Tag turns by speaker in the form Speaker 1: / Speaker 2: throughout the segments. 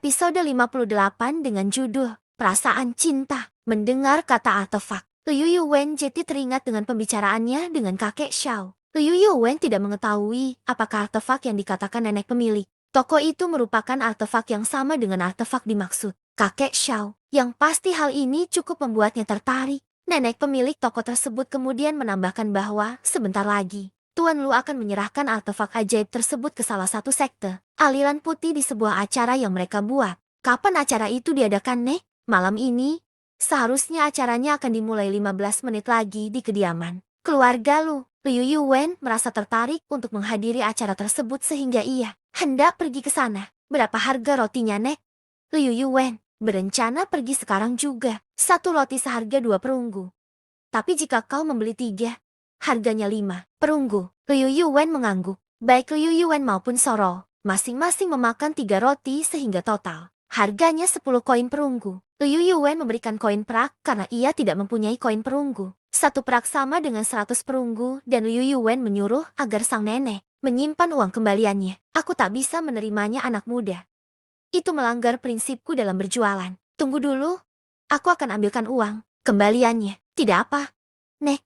Speaker 1: Episode 58 dengan judul Perasaan Cinta. Mendengar kata artefak, Liu Yuwen jadi teringat dengan pembicaraannya dengan kakek Xiao. Liu Yuwen tidak mengetahui apakah artefak yang dikatakan nenek pemilik toko itu merupakan artefak yang sama dengan artefak dimaksud kakek Xiao. Yang pasti hal ini cukup membuatnya tertarik. Nenek pemilik toko tersebut kemudian menambahkan bahwa sebentar lagi Tuan Lu akan menyerahkan artefak ajaib tersebut ke salah satu sekte aliran putih di sebuah acara yang mereka buat. Kapan acara itu diadakan, Nek? Malam ini? Seharusnya acaranya akan dimulai 15 menit lagi di kediaman keluarga Lu. Liu Yuwen merasa tertarik untuk menghadiri acara tersebut sehingga ia hendak pergi ke sana. Berapa harga rotinya, Nek? Liu Yuwen berencana pergi sekarang juga. Satu roti seharga 2 perunggu. Tapi jika kau membeli 3, harganya 5 perunggu. Liu Yuwen mengangguk. Baik Liu Yuwen maupun Soro, masing-masing memakan 3 roti sehingga total harganya 10 koin perunggu. Liu Yuwen memberikan koin perak karena ia tidak mempunyai koin perunggu. 1 perak sama dengan 100 perunggu dan Liu Yuwen menyuruh agar sang nenek menyimpan uang kembaliannya. Aku tak bisa menerimanya, anak muda. Itu melanggar prinsipku dalam berjualan. Tunggu dulu, aku akan ambilkan uang kembaliannya. Tidak apa, Nek.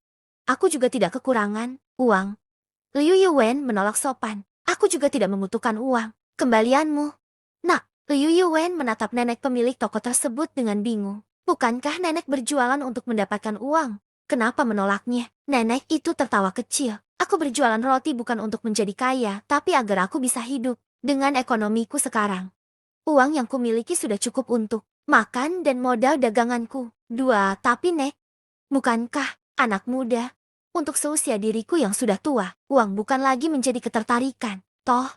Speaker 1: Aku juga tidak kekurangan uang. Liu Yuwen menolak sopan. Aku juga tidak membutuhkan uang kembalianmu. Nak, Liu Yuwen menatap nenek pemilik toko tersebut dengan bingung. Bukankah nenek berjualan untuk mendapatkan uang? Kenapa menolaknya? Nenek itu tertawa kecil. Aku berjualan roti bukan untuk menjadi kaya, tapi agar aku bisa hidup dengan ekonomiku sekarang. Uang yang kumiliki sudah cukup untuk makan dan modal daganganku. 2, tapi Nek, bukankah anak muda? Untuk seusia diriku yang sudah tua, uang bukan lagi menjadi ketertarikan. Toh,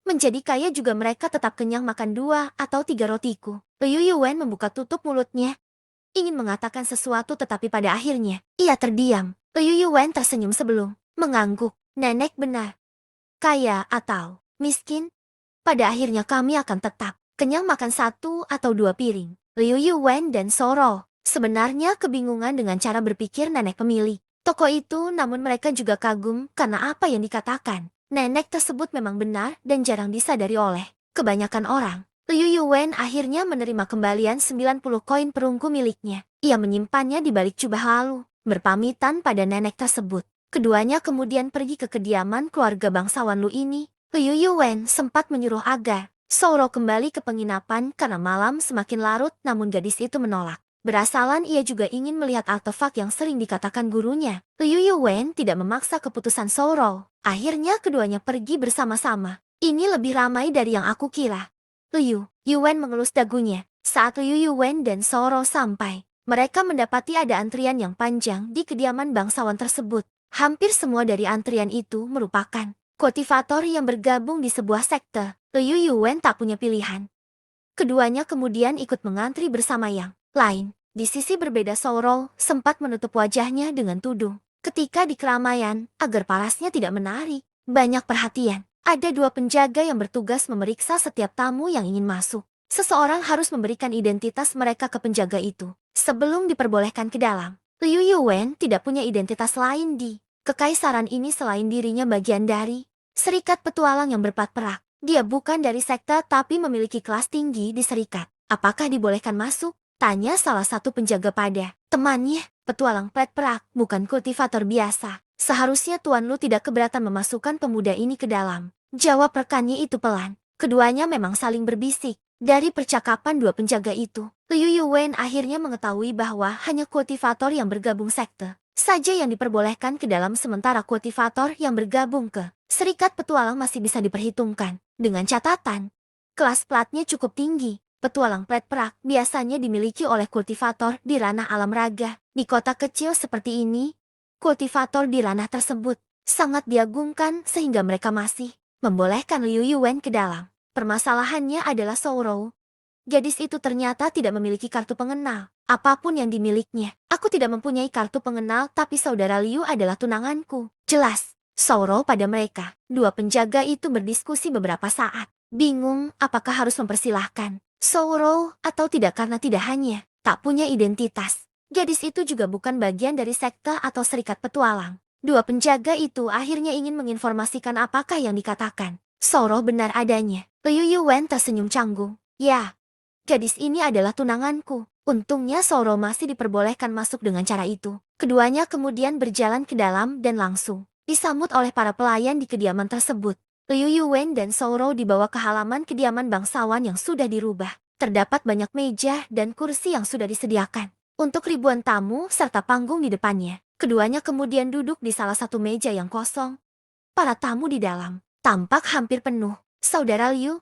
Speaker 1: menjadi kaya juga mereka tetap kenyang makan 2 atau 3 rotiku. Liu Yuwen membuka tutup mulutnya, ingin mengatakan sesuatu tetapi pada akhirnya, ia terdiam. Liu Yuwen tersenyum sebelum mengangguk. Nenek benar. Kaya atau miskin, pada akhirnya kami akan tetap kenyang makan 1 atau 2 piring. Liu Yuwen dan Soro sebenarnya kebingungan dengan cara berpikir nenek pemilik toko itu, namun mereka juga kagum karena apa yang dikatakan nenek tersebut memang benar dan jarang disadari oleh kebanyakan orang. Liu Yuwen akhirnya menerima kembalian 90 koin perunggu miliknya. Ia menyimpannya di balik jubah lalu berpamitan pada nenek tersebut. Keduanya kemudian pergi ke kediaman keluarga bangsawan Lu ini. Liu Yuwen sempat menyuruh agar Soro kembali ke penginapan karena malam semakin larut, namun gadis itu menolak. Berasalan ia juga ingin melihat artefak yang sering dikatakan gurunya. Liu Yuwen tidak memaksa keputusan Soro. Akhirnya keduanya pergi bersama-sama. Ini lebih ramai dari yang aku kira. Liu Yuwen mengelus dagunya. Saat Liu Yuwen dan Soro sampai, mereka mendapati ada antrian yang panjang di kediaman bangsawan tersebut. Hampir semua dari antrian itu merupakan kultivator yang bergabung di sebuah sekte. Liu Yuwen tak punya pilihan. Keduanya kemudian ikut mengantri bersama yang lain. Di sisi berbeda, Soro sempat menutup wajahnya dengan tudung. Ketika di keramaian, agar parasnya tidak menarik banyak perhatian, ada 2 penjaga yang bertugas memeriksa setiap tamu yang ingin masuk. Seseorang harus memberikan identitas mereka ke penjaga itu sebelum diperbolehkan ke dalam. Liu Yuwen tidak punya identitas lain di kekaisaran ini selain dirinya bagian dari serikat petualang yang berplat perak. Dia bukan dari sekte tapi memiliki kelas tinggi di serikat. Apakah dibolehkan masuk? Tanya salah satu penjaga pada temannya. Petualang plat perak, bukan kultivator biasa. Seharusnya Tuan Lu tidak keberatan memasukkan pemuda ini ke dalam. Jawab rekannya itu pelan. Keduanya memang saling berbisik. Dari percakapan 2 penjaga itu, Liu Yuwen akhirnya mengetahui bahwa hanya kultivator yang bergabung sekte saja yang diperbolehkan ke dalam, sementara kultivator yang bergabung ke serikat petualang masih bisa diperhitungkan. Dengan catatan, kelas platnya cukup tinggi. Petualang plat perak biasanya dimiliki oleh kultivator di ranah alam raga. Di kota kecil seperti ini, kultivator di ranah tersebut sangat diagungkan sehingga mereka masih membolehkan Liu Yuwen ke dalam. Permasalahannya adalah Soro. Gadis itu ternyata tidak memiliki kartu pengenal apapun yang dimilikinya. Aku tidak mempunyai kartu pengenal, tapi saudara Liu adalah tunanganku. Jelas, Soro pada mereka. 2 penjaga itu berdiskusi beberapa saat. Bingung apakah harus mempersilahkan Soro atau tidak karena tidak hanya tak punya identitas. Gadis itu juga bukan bagian dari sekte atau serikat petualang. 2 penjaga itu akhirnya ingin menginformasikan apakah yang dikatakan Soro benar adanya. Liu Yuwen tersenyum canggung. Ya, Gadis ini adalah tunanganku. Untungnya Soro masih diperbolehkan masuk dengan cara itu. Keduanya kemudian berjalan ke dalam dan langsung disambut oleh para pelayan di kediaman tersebut. Liu Yuwen dan Soro dibawa ke halaman kediaman bangsawan yang sudah dirubah. Terdapat banyak meja dan kursi yang sudah disediakan untuk ribuan tamu serta panggung di depannya. Keduanya kemudian duduk di salah satu meja yang kosong. Para tamu di dalam tampak hampir penuh. Saudara Liu,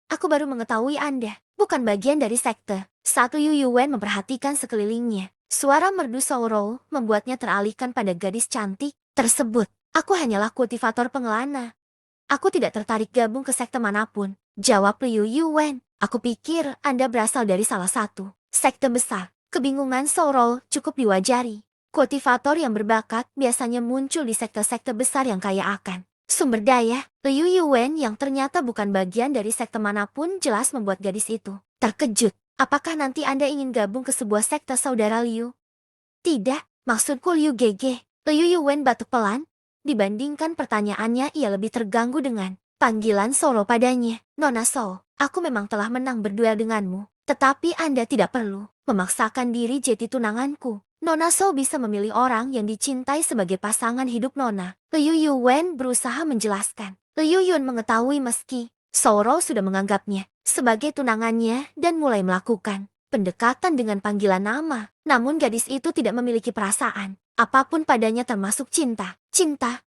Speaker 1: aku baru mengetahui Anda bukan bagian dari sekte. Saat Liu Yuwen memperhatikan sekelilingnya, suara merdu Soro membuatnya teralihkan pada gadis cantik tersebut. Aku hanyalah kultivator pengelana. Aku tidak tertarik gabung ke sekte manapun, jawab Liu Yuwen. Aku pikir Anda berasal dari salah satu sekte besar. Kebingungan Soro cukup diwajari. Kultivator yang berbakat biasanya muncul di sekte-sekte besar yang kaya akan sumber daya. Liu Yuwen yang ternyata bukan bagian dari sekte manapun jelas membuat gadis itu terkejut. Apakah nanti Anda ingin gabung ke sebuah sekte, saudara Liu? Tidak, maksudku Liu Gege. Liu Yuwen batuk pelan. Dibandingkan pertanyaannya, ia lebih terganggu dengan panggilan Soro padanya. Nona So, aku memang telah menang berduel denganmu, tetapi Anda tidak perlu memaksakan diri jadi tunanganku. Nona So bisa memilih orang yang dicintai sebagai pasangan hidup Nona. Liu Yuwen berusaha menjelaskan. Liu Yun mengetahui meski Soro sudah menganggapnya sebagai tunangannya dan mulai melakukan pendekatan dengan panggilan nama. Namun gadis itu tidak memiliki perasaan apapun padanya termasuk cinta. Cinta.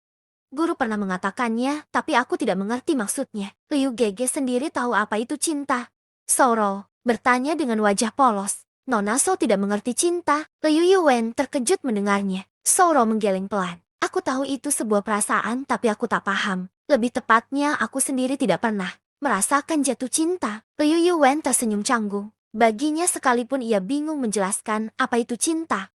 Speaker 1: Guru pernah mengatakannya, tapi aku tidak mengerti maksudnya. Liu Gege sendiri tahu apa itu cinta. Soro bertanya dengan wajah polos. Nona So tidak mengerti cinta. Liu Yuwen terkejut mendengarnya. Soro menggeleng pelan. Aku tahu itu sebuah perasaan, tapi aku tak paham. Lebih tepatnya, aku sendiri tidak pernah merasakan jatuh cinta. Liu Yuwen tersenyum canggung. Baginya sekalipun ia bingung menjelaskan apa itu cinta.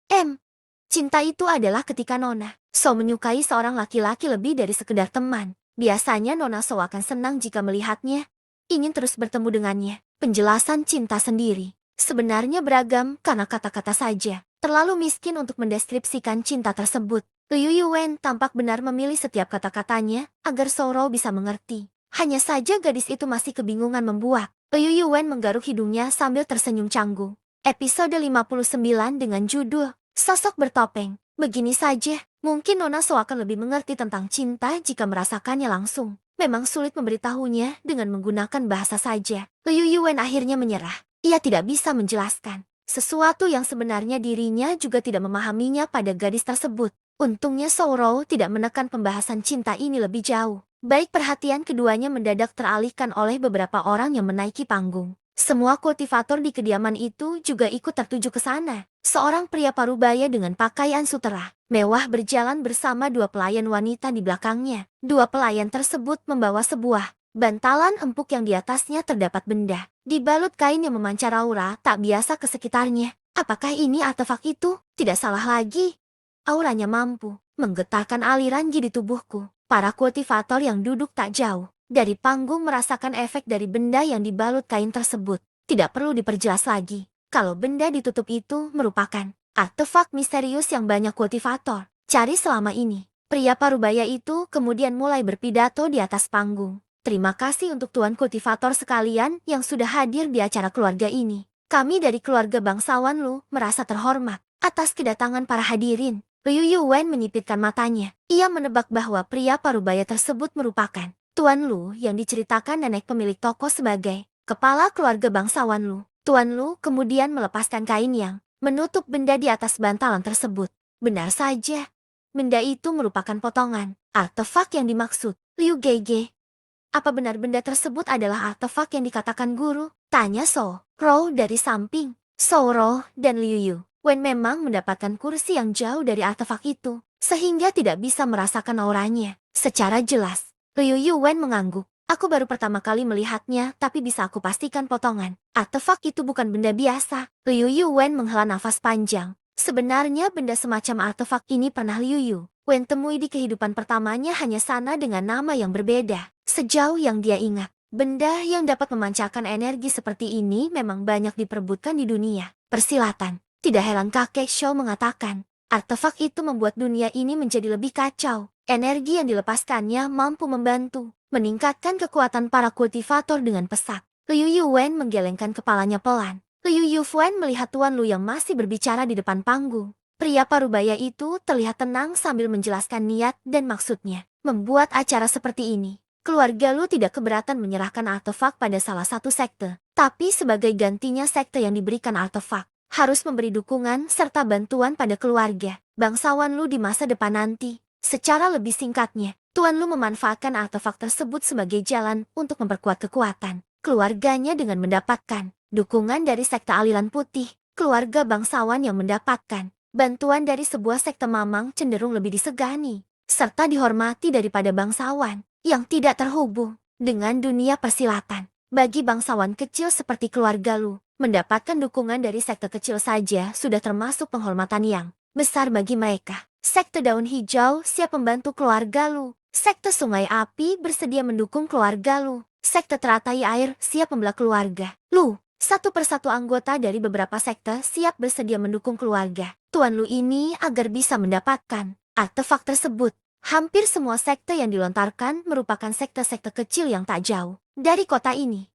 Speaker 1: Cinta itu adalah ketika Nona So menyukai seorang laki-laki lebih dari sekedar teman. Biasanya Nona So akan senang jika melihatnya, ingin terus bertemu dengannya. Penjelasan cinta sendiri sebenarnya beragam karena kata-kata saja terlalu miskin untuk mendeskripsikan cinta tersebut. Liu Yuwen tampak benar memilih setiap kata-katanya agar Soro bisa mengerti. Hanya saja gadis itu masih kebingungan membuat Liu Yuwen menggaruk hidungnya sambil tersenyum canggung. Episode 59 dengan judul Sosok Bertopeng. Begini saja, mungkin Nona So akan lebih mengerti tentang cinta jika merasakannya langsung. Memang sulit memberitahunya dengan menggunakan bahasa saja. Liu Yuwen akhirnya menyerah. Ia tidak bisa menjelaskan sesuatu yang sebenarnya dirinya juga tidak memahaminya pada gadis tersebut. Untungnya Soro tidak menekan pembahasan cinta ini lebih jauh. Baik perhatian keduanya mendadak teralihkan oleh beberapa orang yang menaiki panggung. Semua kultivator di kediaman itu juga ikut tertuju ke sana. Seorang pria parubaya dengan pakaian sutera mewah berjalan bersama dua pelayan wanita di belakangnya. Dua pelayan tersebut membawa sebuah bantalan empuk yang di atasnya terdapat benda dibalut kain yang memancar aura tak biasa ke sekitarnya. Apakah ini artefak itu? Tidak salah lagi. Auranya mampu menggetarkan aliran ji di tubuhku. Para kultivator yang duduk tak jauh dari panggung merasakan efek dari benda yang dibalut kain tersebut. Tidak perlu diperjelas lagi kalau benda ditutup itu merupakan artefak misterius yang banyak kultivator cari selama ini. Pria parubaya itu kemudian mulai berpidato di atas panggung. Terima kasih untuk tuan kultivator sekalian yang sudah hadir di acara keluarga ini. Kami dari keluarga bangsawan Lu merasa terhormat atas kedatangan para hadirin. Liu Yuwen menyipitkan matanya. Ia menebak bahwa pria parubaya tersebut merupakan Tuan Lu yang diceritakan nenek pemilik toko sebagai kepala keluarga bangsawan Lu. Tuan Lu kemudian melepaskan kain yang menutup benda di atas bantalan tersebut. Benar saja, benda itu merupakan potongan artefak yang dimaksud. Liu Gege, apa benar benda tersebut adalah artefak yang dikatakan guru? Tanya So Ro dari samping. Soro dan Liu Wen memang mendapatkan kursi yang jauh dari artefak itu, sehingga tidak bisa merasakan auranya secara jelas. Liu Yuwen mengangguk. Aku baru pertama kali melihatnya, tapi bisa aku pastikan potongan artefak itu bukan benda biasa. Liu Yuwen menghela nafas panjang. Sebenarnya benda semacam artefak ini pernah Liu Yuwen temui di kehidupan pertamanya, hanya sana dengan nama yang berbeda. Sejauh yang dia ingat, benda yang dapat memancarkan energi seperti ini memang banyak diperebutkan di dunia persilatan. Tidak heran kakek Shou mengatakan, artefak itu membuat dunia ini menjadi lebih kacau. Energi yang dilepaskannya mampu membantu meningkatkan kekuatan para kultivator dengan pesat. Liu Yuwen menggelengkan kepalanya pelan. Liu Yufan melihat Tuan Lu yang masih berbicara di depan panggung. Pria parubaya itu terlihat tenang sambil menjelaskan niat dan maksudnya. Membuat acara seperti ini, keluarga Lu tidak keberatan menyerahkan artefak pada salah satu sekte. Tapi sebagai gantinya sekte yang diberikan artefak harus memberi dukungan serta bantuan pada keluarga bangsawan Lu di masa depan nanti. Secara lebih singkatnya, Tuan Lu memanfaatkan artefak tersebut sebagai jalan untuk memperkuat kekuatan keluarganya dengan mendapatkan dukungan dari sekte aliran putih. Keluarga bangsawan yang mendapatkan bantuan dari sebuah sekte mamang cenderung lebih disegani, serta dihormati daripada bangsawan yang tidak terhubung dengan dunia persilatan. Bagi bangsawan kecil seperti keluarga Lu, mendapatkan dukungan dari sekte kecil saja sudah termasuk penghormatan yang besar bagi mereka. Sekte Daun Hijau siap membantu keluarga Lu. Sekte Sungai Api bersedia mendukung keluarga Lu. Sekte Teratai Air siap membelah keluarga Lu. Satu persatu anggota dari beberapa sekte siap bersedia mendukung keluarga Tuan Lu ini agar bisa mendapatkan artefak tersebut. Hampir semua sekte yang dilontarkan merupakan sekte-sekte kecil yang tak jauh dari kota ini.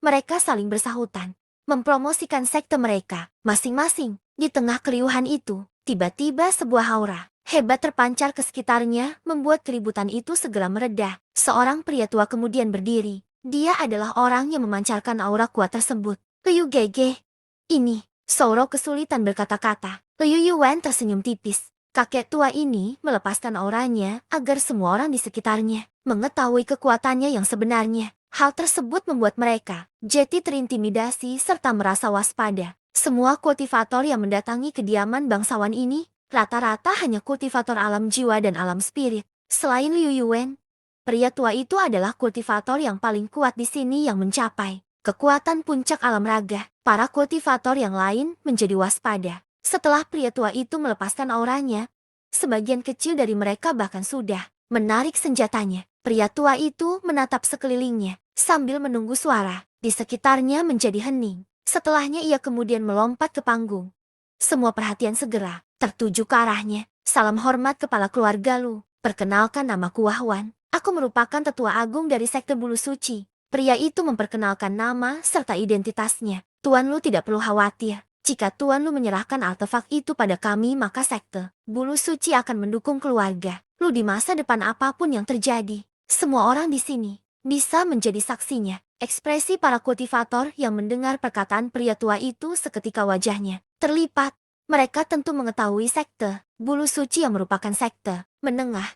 Speaker 1: Mereka saling bersahutan, mempromosikan sekte mereka masing-masing. Di tengah keriuhan itu, tiba-tiba sebuah aura hebat terpancar ke sekitarnya, membuat keributan itu segera mereda. Seorang pria tua kemudian berdiri. Dia adalah orang yang memancarkan aura kuat tersebut. Liu Gege. Ini, Soro kesulitan berkata-kata. Liu Yuan tersenyum tipis. Kakek tua ini melepaskan auranya agar semua orang di sekitarnya mengetahui kekuatannya yang sebenarnya. Hal tersebut membuat mereka jadi terintimidasi serta merasa waspada. Semua kultivator yang mendatangi kediaman bangsawan ini rata-rata hanya kultivator alam jiwa dan alam spirit. Selain Liu Yuan, pria tua itu adalah kultivator yang paling kuat di sini yang mencapai kekuatan puncak alam raga. Para kultivator yang lain menjadi waspada. Setelah pria tua itu melepaskan auranya, sebagian kecil dari mereka bahkan sudah menarik senjatanya. Pria tua itu menatap sekelilingnya sambil menunggu suara di sekitarnya menjadi hening. Setelahnya ia kemudian melompat ke panggung. Semua perhatian segera tertuju ke arahnya. Salam hormat kepala keluarga Lu. Perkenalkan, namaku Wahwan. Aku merupakan tetua agung dari sekte Bulu Suci. Pria itu memperkenalkan nama serta identitasnya. Tuan Lu tidak perlu khawatir. Jika Tuan Lu menyerahkan artefak itu pada kami, maka sekte Bulu Suci akan mendukung keluarga Lu di masa depan apapun yang terjadi. Semua orang di sini bisa menjadi saksinya. Ekspresi para kultivator yang mendengar perkataan pria tua itu seketika wajahnya terlipat. Mereka tentu mengetahui sekte Bulu Suci yang merupakan sekte menengah.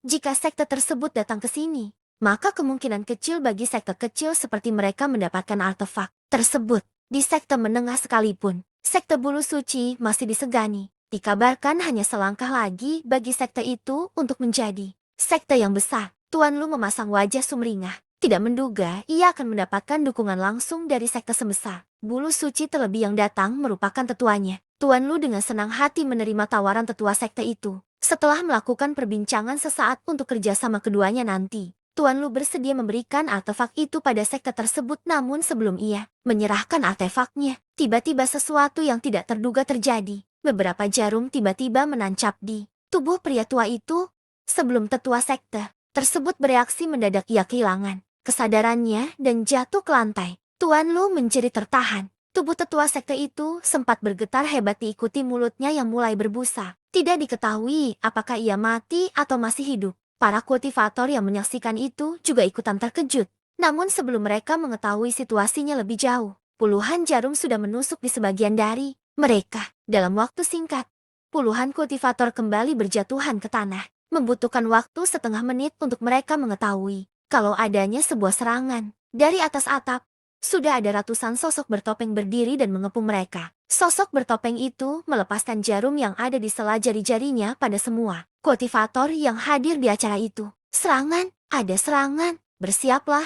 Speaker 1: Jika sekte tersebut datang ke sini, maka kemungkinan kecil bagi sekte kecil seperti mereka mendapatkan artefak tersebut. Di sekte menengah sekalipun, sekte Bulu Suci masih disegani. Dikabarkan hanya selangkah lagi bagi sekte itu untuk menjadi sekte yang besar. Tuan Lu memasang wajah sumringah. Tidak menduga ia akan mendapatkan dukungan langsung dari sekte sebesar Bulu Suci, terlebih yang datang merupakan tetuanya. Tuan Lu dengan senang hati menerima tawaran tetua sekte itu. Setelah melakukan perbincangan sesaat untuk kerjasama keduanya nanti, Tuan Lu bersedia memberikan artefak itu pada sekte tersebut. Namun sebelum ia menyerahkan artefaknya, tiba-tiba sesuatu yang tidak terduga terjadi. Beberapa jarum tiba-tiba menancap di tubuh pria tua itu. Sebelum tetua sekte tersebut bereaksi, mendadak ia kehilangan kesadarannya dan jatuh ke lantai. Tuan Lu menjadi tertahan. Tubuh tetua sekte itu sempat bergetar hebat diikuti mulutnya yang mulai berbusa. Tidak diketahui apakah ia mati atau masih hidup. Para kultivator yang menyaksikan itu juga ikutan terkejut. Namun sebelum mereka mengetahui situasinya lebih jauh, puluhan jarum sudah menusuk di sebagian dari mereka. Dalam waktu singkat, puluhan kultivator kembali berjatuhan ke tanah. Membutuhkan waktu setengah menit untuk mereka mengetahui kalau adanya sebuah serangan. Dari atas atap, sudah ada ratusan sosok bertopeng berdiri dan mengepung mereka. Sosok bertopeng itu melepaskan jarum yang ada di sela jari-jarinya pada semua kultivator yang hadir di acara itu. Serangan, ada serangan, bersiaplah.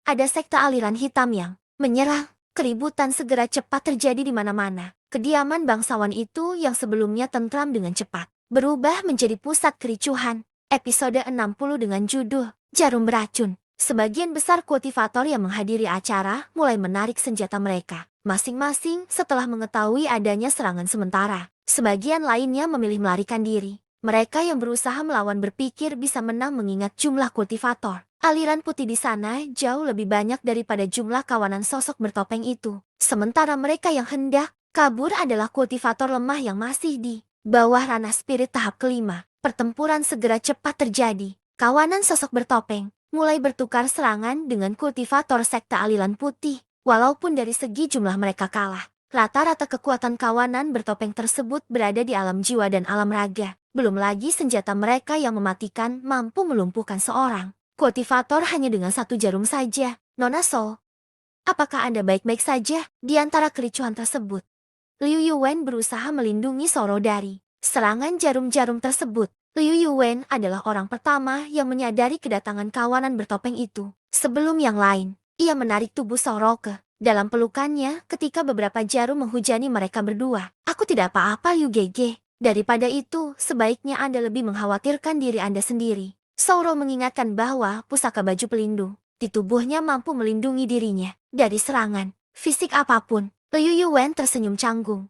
Speaker 1: Ada sekte aliran hitam yang menyerang. Keributan segera cepat terjadi di mana-mana. Kediaman bangsawan itu yang sebelumnya tentram dengan cepat berubah menjadi pusat kericuhan. Episode 60 dengan judul Jarum Beracun. Sebagian besar kultivator yang menghadiri acara mulai menarik senjata mereka masing-masing setelah mengetahui adanya serangan sementara. Sebagian lainnya memilih melarikan diri. Mereka yang berusaha melawan berpikir bisa menang mengingat jumlah kultivator Aliran putih di sana jauh lebih banyak daripada jumlah kawanan sosok bertopeng itu. Sementara mereka yang hendak kabur adalah kultivator lemah yang masih di bawah ranah spirit tahap kelima. Pertempuran segera cepat terjadi. Kawanan sosok bertopeng mulai bertukar serangan dengan kultivator sekte aliran putih. Walaupun dari segi jumlah mereka kalah, rata-rata kekuatan kawanan bertopeng tersebut berada di alam jiwa dan alam raga. Belum lagi senjata mereka yang mematikan mampu melumpuhkan seorang kultivator hanya dengan satu jarum saja. Nona Soul, apakah Anda baik-baik saja? Di antara kericuhan tersebut, Liu Yuwen berusaha melindungi Soro dari serangan jarum-jarum tersebut. Liu Yuwen adalah orang pertama yang menyadari kedatangan kawanan bertopeng itu. Sebelum yang lain, ia menarik tubuh Soro ke dalam pelukannya ketika beberapa jarum menghujani mereka berdua. Aku tidak apa-apa Liu Gege. Daripada itu, sebaiknya Anda lebih mengkhawatirkan diri Anda sendiri. Soro mengingatkan bahwa pusaka baju pelindung di tubuhnya mampu melindungi dirinya dari serangan fisik apapun. Liu Yuwen tersenyum canggung.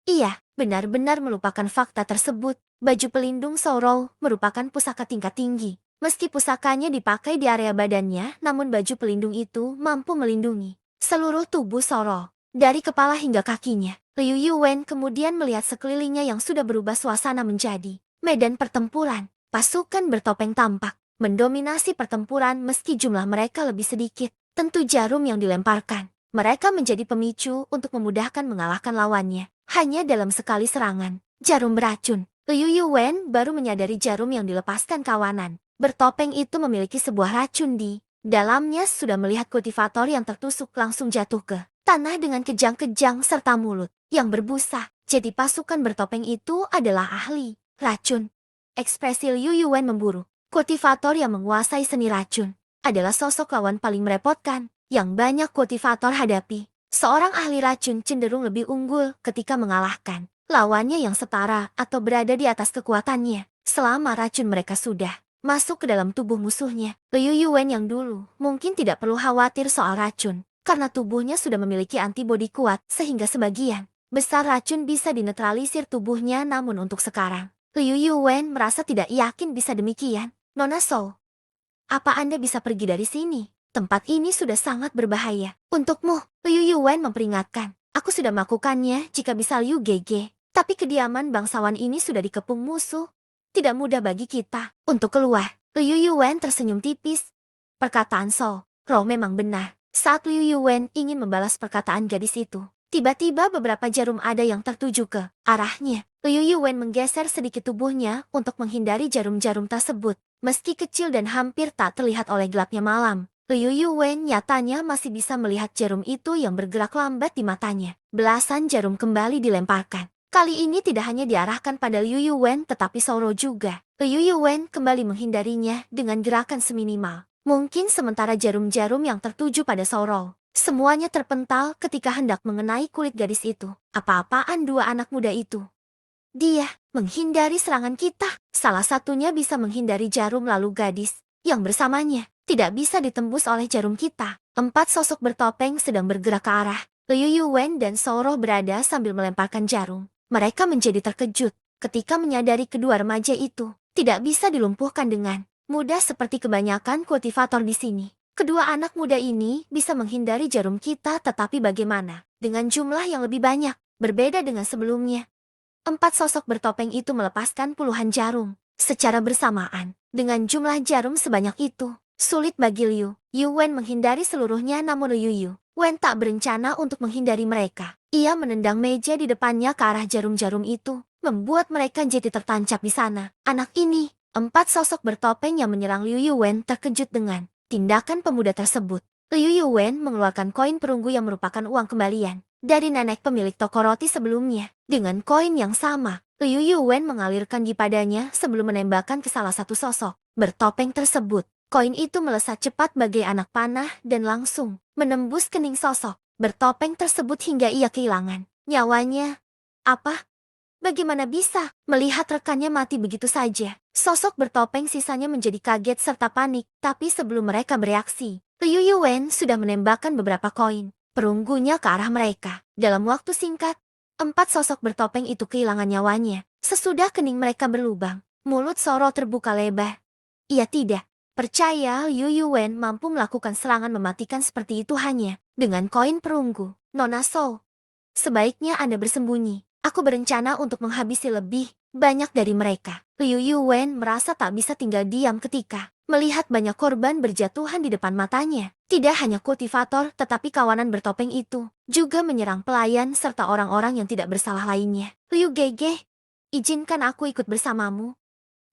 Speaker 1: Ia benar-benar melupakan fakta tersebut. Baju pelindung Soro merupakan pusaka tingkat tinggi. Meski pusakanya dipakai di area badannya, namun baju pelindung itu mampu melindungi seluruh tubuh Soro, dari kepala hingga kakinya. Liu Yuwen kemudian melihat sekelilingnya yang sudah berubah suasana menjadi medan pertempuran. Pasukan bertopeng tampak mendominasi pertempuran meski jumlah mereka lebih sedikit. Tentu jarum yang dilemparkan mereka menjadi pemicu untuk memudahkan mengalahkan lawannya. Hanya dalam sekali serangan, jarum beracun. Liu Yuwen baru menyadari jarum yang dilepaskan kawanan bertopeng itu memiliki sebuah racun di dalamnya. Sudah melihat kultivator yang tertusuk langsung jatuh ke tanah dengan kejang-kejang serta mulut yang berbusa. Jadi pasukan bertopeng itu adalah ahli racun. Ekspresi Liu Yuwen memburu. Kultivator yang menguasai seni racun adalah sosok lawan paling merepotkan yang banyak kultivator hadapi. Seorang ahli racun cenderung lebih unggul ketika mengalahkan lawannya yang setara atau berada di atas kekuatannya. Selama racun mereka sudah masuk ke dalam tubuh musuhnya, Liu Yuwen yang dulu mungkin tidak perlu khawatir soal racun, karena tubuhnya sudah memiliki antibodi kuat sehingga sebagian besar racun bisa dinetralisir tubuhnya. Namun untuk sekarang, Liu Yuwen merasa tidak yakin bisa demikian. Nona Soul, apa Anda bisa pergi dari sini? Tempat ini sudah sangat berbahaya untukmu. Liu Yuwen memperingatkan. Aku sudah melakukannya jika bisa Liu Gege. Tapi kediaman bangsawan ini sudah dikepung musuh. Tidak mudah bagi kita untuk keluar. Liu Yuwen tersenyum tipis. Perkataan Soul Ro memang benar. Saat Liu Yuwen ingin membalas perkataan gadis itu, tiba-tiba beberapa jarum ada yang tertuju ke arahnya. Liu Yuwen menggeser sedikit tubuhnya untuk menghindari jarum-jarum tersebut. Meski kecil dan hampir tak terlihat oleh gelapnya malam, Liu Yuwen nyatanya masih bisa melihat jarum itu yang bergerak lambat di matanya. Belasan jarum kembali dilemparkan. Kali ini tidak hanya diarahkan pada Liu Yuwen tetapi Soro juga. Liu Yuwen kembali menghindarinya dengan gerakan seminimal mungkin, sementara jarum-jarum yang tertuju pada Soro semuanya terpental ketika hendak mengenai kulit gadis itu. Apa-apaan dua anak muda itu? Dia menghindari serangan kita. Salah satunya bisa menghindari jarum, lalu gadis yang bersamanya tidak bisa ditembus oleh jarum kita. Empat sosok bertopeng sedang bergerak ke arah Liu Yuwen dan Soro berada sambil melemparkan jarum. Mereka menjadi terkejut ketika menyadari kedua remaja itu tidak bisa dilumpuhkan dengan mudah seperti kebanyakan kultivator di sini. Kedua anak muda ini bisa menghindari jarum kita, tetapi bagaimana dengan jumlah yang lebih banyak? Berbeda dengan sebelumnya, empat sosok bertopeng itu melepaskan puluhan jarum secara bersamaan. Dengan jumlah jarum sebanyak itu, sulit bagi Liu Yuwen menghindari seluruhnya. Namun Liu Yuwen tak berencana untuk menghindari mereka. Ia menendang meja di depannya ke arah jarum-jarum itu, membuat mereka jadi tertancap di sana. Anak ini, empat sosok bertopeng yang menyerang Liu Yuwen terkejut dengan tindakan pemuda tersebut. Liu Yuwen mengeluarkan koin perunggu yang merupakan uang kembalian dari nenek pemilik toko roti sebelumnya. Dengan koin yang sama, Liu Yuwen mengalirkan di padanya sebelum menembakkan ke salah satu sosok bertopeng tersebut. Koin itu melesat cepat bagai anak panah dan langsung menembus kening sosok bertopeng tersebut hingga ia kehilangan nyawanya. Apa? Bagaimana bisa melihat rekannya mati begitu saja? Sosok bertopeng sisanya menjadi kaget serta panik, tapi sebelum mereka bereaksi, Liu Yuwen sudah menembakkan beberapa koin perunggunya ke arah mereka. Dalam waktu singkat, empat sosok bertopeng itu kehilangan nyawanya. Sesudah kening mereka berlubang, mulut Soro terbuka lebar. Ia tidak percaya Liu Yuwen mampu melakukan serangan mematikan seperti itu hanya dengan koin perunggu. Nona Shou, sebaiknya Anda bersembunyi. Aku berencana untuk menghabisi lebih banyak dari mereka. Liu Yuwen merasa tak bisa tinggal diam ketika melihat banyak korban berjatuhan di depan matanya. Tidak hanya kultivator, tetapi kawanan bertopeng itu juga menyerang pelayan serta orang-orang yang tidak bersalah lainnya. Liu Gege, izinkan aku ikut bersamamu.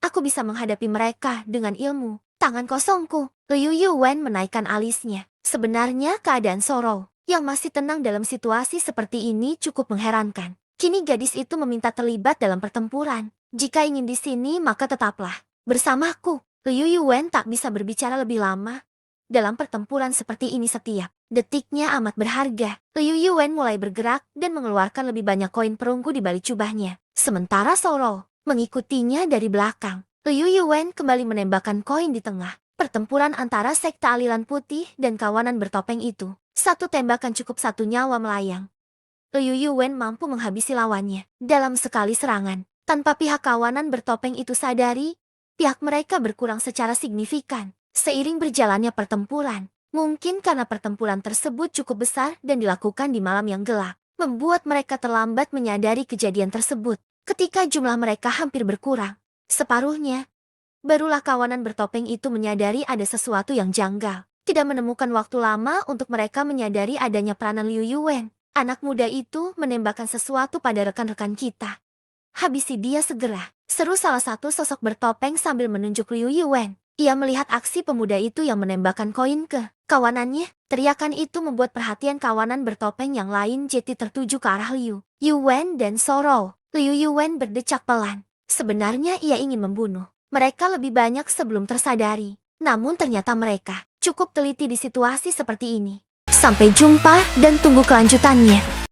Speaker 1: Aku bisa menghadapi mereka dengan ilmu tangan kosongku. Liu Yuwen menaikkan alisnya. Sebenarnya keadaan Sorrow yang masih tenang dalam situasi seperti ini cukup mengherankan. Kini gadis itu meminta terlibat dalam pertempuran. Jika ingin di sini maka tetaplah bersamaku. Liu Yuwen tak bisa berbicara lebih lama. Dalam pertempuran seperti ini setiap detiknya amat berharga. Liu Yuwen mulai bergerak dan mengeluarkan lebih banyak koin perunggu di balik jubahnya. Sementara Sorrow mengikutinya dari belakang. Liu Yuwen kembali menembakkan koin di tengah pertempuran antara sekte aliran putih dan kawanan bertopeng itu. Satu tembakan cukup satu nyawa melayang. Liu Yuwen mampu menghabisi lawannya dalam sekali serangan. Tanpa pihak kawanan bertopeng itu sadari, pihak mereka berkurang secara signifikan. Seiring berjalannya pertempuran, mungkin karena pertempuran tersebut cukup besar dan dilakukan di malam yang gelap, membuat mereka terlambat menyadari kejadian tersebut. Ketika jumlah mereka hampir berkurang separuhnya, barulah kawanan bertopeng itu menyadari ada sesuatu yang janggal. Tidak menemukan waktu lama untuk mereka menyadari adanya peranan Liu Yuwen. Anak muda itu menembakkan sesuatu pada rekan-rekan kita. Habisi dia segera, seru salah satu sosok bertopeng sambil menunjuk Liu Yuwen. Ia melihat aksi pemuda itu yang menembakkan koin ke kawanannya. Teriakan itu membuat perhatian kawanan bertopeng yang lain jadi tertuju ke arah Liu Yuwen dan Sorrow. Liu Yuwen berdecak pelan. Sebenarnya ia ingin membunuh mereka lebih banyak sebelum tersadari. Namun ternyata mereka cukup teliti di situasi seperti ini. Sampai jumpa dan tunggu kelanjutannya.